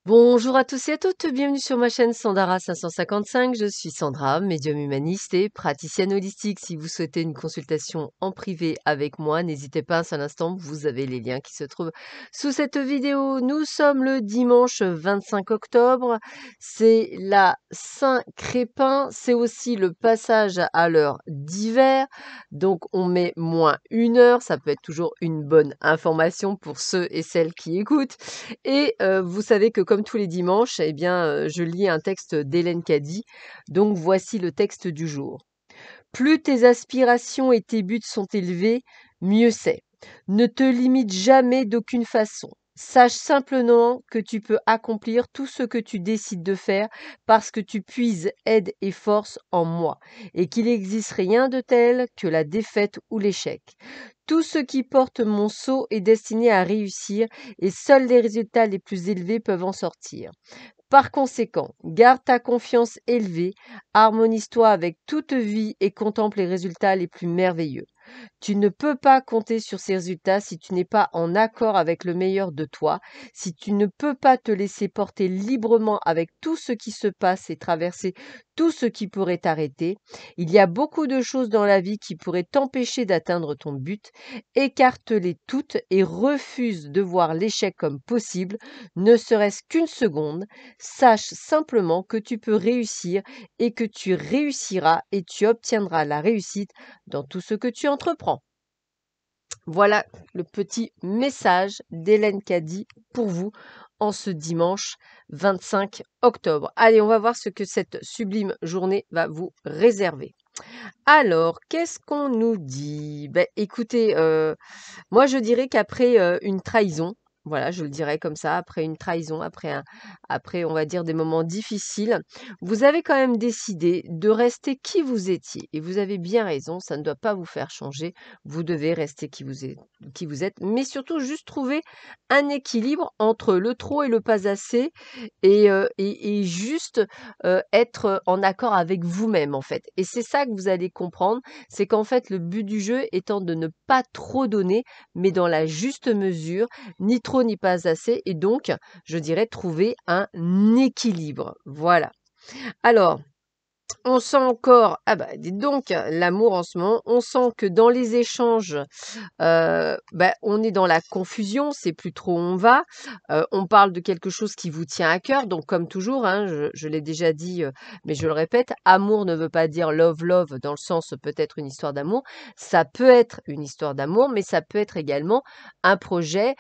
Bonjour à tous et à toutes, bienvenue sur ma chaîne Sandara 555. Je suis Sandra, médium humaniste et praticienne holistique. Si vous souhaitez une consultation en privé avec moi, n'hésitez pas un seul instant, vous avez les liens qui se trouvent sous cette vidéo. Nous sommes le dimanche 25 octobre, c'est la Saint-Crépin, c'est aussi le passage à l'heure d'hiver, donc on met moins 1 heure, ça peut être toujours une bonne information pour ceux et celles qui écoutent. Et vous savez que comme tous les dimanches, eh bien, je lis un texte d'Hélène Caddy. Donc voici le texte du jour. Plus tes aspirations et tes buts sont élevés, mieux c'est. Ne te limite jamais d'aucune façon. Sache simplement que tu peux accomplir tout ce que tu décides de faire parce que tu puises aide et force en moi et qu'il n'existe rien de tel que la défaite ou l'échec. Tout ce qui porte mon sceau est destiné à réussir et seuls les résultats les plus élevés peuvent en sortir. Par conséquent, garde ta confiance élevée, harmonise-toi avec toute vie et contemple les résultats les plus merveilleux. Tu ne peux pas compter sur ces résultats si tu n'es pas en accord avec le meilleur de toi, si tu ne peux pas te laisser porter librement avec tout ce qui se passe et traverser tout ce qui pourrait t'arrêter. Il y a beaucoup de choses dans la vie qui pourraient t'empêcher d'atteindre ton but. Écarte-les toutes et refuse de voir l'échec comme possible, ne serait-ce qu'une seconde. Sache simplement que tu peux réussir et que tu réussiras et tu obtiendras la réussite dans tout ce que tu entreprends. Voilà le petit message d'Hélène Caddy pour vous en ce dimanche 25 octobre. Allez, on va voir ce que cette sublime journée va vous réserver. Alors, qu'est-ce qu'on nous dit? Ben, écoutez, moi je dirais qu'après une trahison, voilà, je le dirais comme ça, après une trahison, après on va dire des moments difficiles, vous avez quand même décidé de rester qui vous étiez. Et vous avez bien raison, ça ne doit pas vous faire changer. Vous devez rester qui vous êtes, mais surtout juste trouver un équilibre entre le trop et le pas assez, et juste être en accord avec vous-même en fait. Et c'est ça que vous allez comprendre, c'est qu'en fait le but du jeu étant de ne pas trop donner, mais dans la juste mesure, ni trop ni pas assez, et donc je dirais trouver un équilibre. Voilà. Alors, on sent encore, ah bah dites donc, l'amour en ce moment, on sent que dans les échanges, on est dans la confusion, c'est plus trop où on va. On parle de quelque chose qui vous tient à cœur, donc comme toujours, hein, je l'ai déjà dit, mais je le répète, amour ne veut pas dire love love dans le sens peut-être une histoire d'amour. Ça peut être une histoire d'amour, mais ça peut être également un projet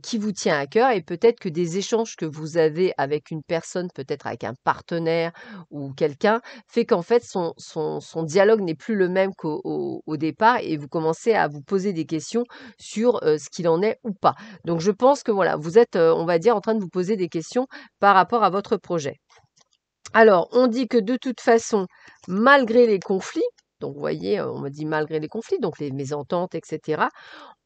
qui vous tient à cœur et peut-être que des échanges que vous avez avec une personne, peut-être avec un partenaire ou quelqu'un, fait qu'en fait son dialogue n'est plus le même qu'au départ et vous commencez à vous poser des questions sur ce qu'il en est ou pas. Donc je pense que voilà, vous êtes, on va dire, en train de vous poser des questions par rapport à votre projet. Alors, on dit que de toute façon, malgré les conflits, donc vous voyez, on me dit malgré les conflits, donc les mésententes, etc.,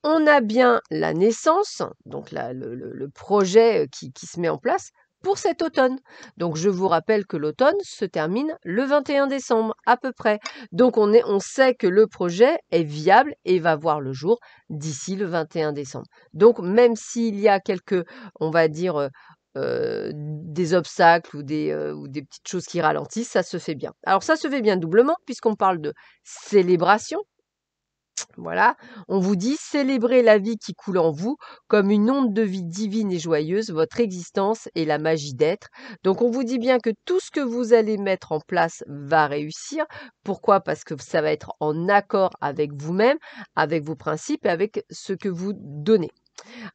on a bien la naissance, donc le projet qui se met en place pour cet automne. Donc je vous rappelle que l'automne se termine le 21 décembre à peu près. Donc on sait que le projet est viable et va voir le jour d'ici le 21 décembre. Donc même s'il y a quelques, on va dire, des obstacles ou des petites choses qui ralentissent, ça se fait bien. Alors ça se fait bien doublement puisqu'on parle de célébration. Voilà, on vous dit célébrez la vie qui coule en vous comme une onde de vie divine et joyeuse, votre existence et la magie d'être. Donc on vous dit bien que tout ce que vous allez mettre en place va réussir. Pourquoi? Parce que ça va être en accord avec vous-même, avec vos principes et avec ce que vous donnez.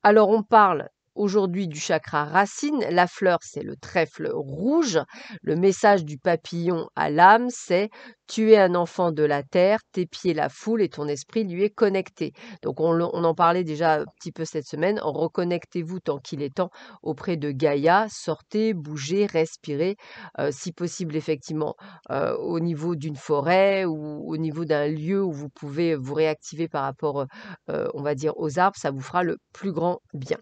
Alors on parle aujourd'hui du chakra racine. La fleur, c'est le trèfle rouge. Le message du papillon à l'âme, c'est tu es un enfant de la terre, tes pieds la foule et ton esprit lui est connecté. Donc on en parlait déjà un petit peu cette semaine. Reconnectez-vous tant qu'il est temps auprès de Gaïa. Sortez, bougez, respirez. Si possible, effectivement, au niveau d'une forêt ou au niveau d'un lieu où vous pouvez vous réactiver par rapport, on va dire, aux arbres, ça vous fera le plus grand bien.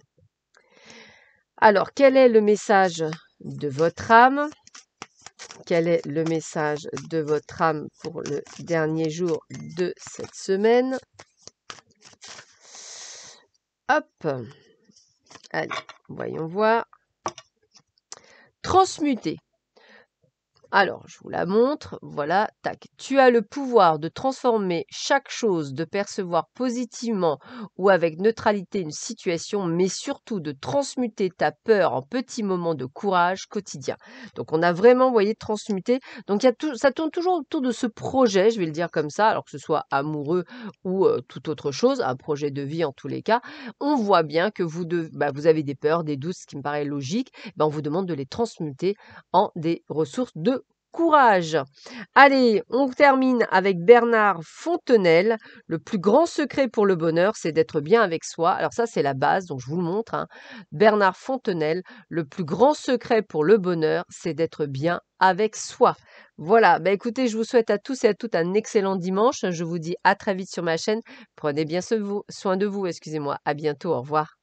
Alors, quel est le message de votre âme? Quel est le message de votre âme pour le dernier jour de cette semaine? Hop! Allez, voyons voir. Transmuter. Alors, je vous la montre. Voilà, tac. Tu as le pouvoir de transformer chaque chose, de percevoir positivement ou avec neutralité une situation, mais surtout de transmuter ta peur en petits moments de courage quotidien. Donc, on a vraiment, vous voyez, transmuter. Donc, ça tourne toujours autour de ce projet, je vais le dire comme ça, alors que ce soit amoureux ou toute autre chose, un projet de vie en tous les cas. On voit bien que vous avez des peurs, des doutes, ce qui me paraît logique. On vous demande de les transmuter en des ressources de courage. Allez, on termine avec Bernard Fontenelle. Le plus grand secret pour le bonheur, c'est d'être bien avec soi. Alors ça, c'est la base, donc je vous le montre, hein. Bernard Fontenelle, le plus grand secret pour le bonheur, c'est d'être bien avec soi. Voilà, écoutez, je vous souhaite à tous et à toutes un excellent dimanche. Je vous dis à très vite sur ma chaîne. Prenez bien soin de vous, excusez-moi. À bientôt, au revoir.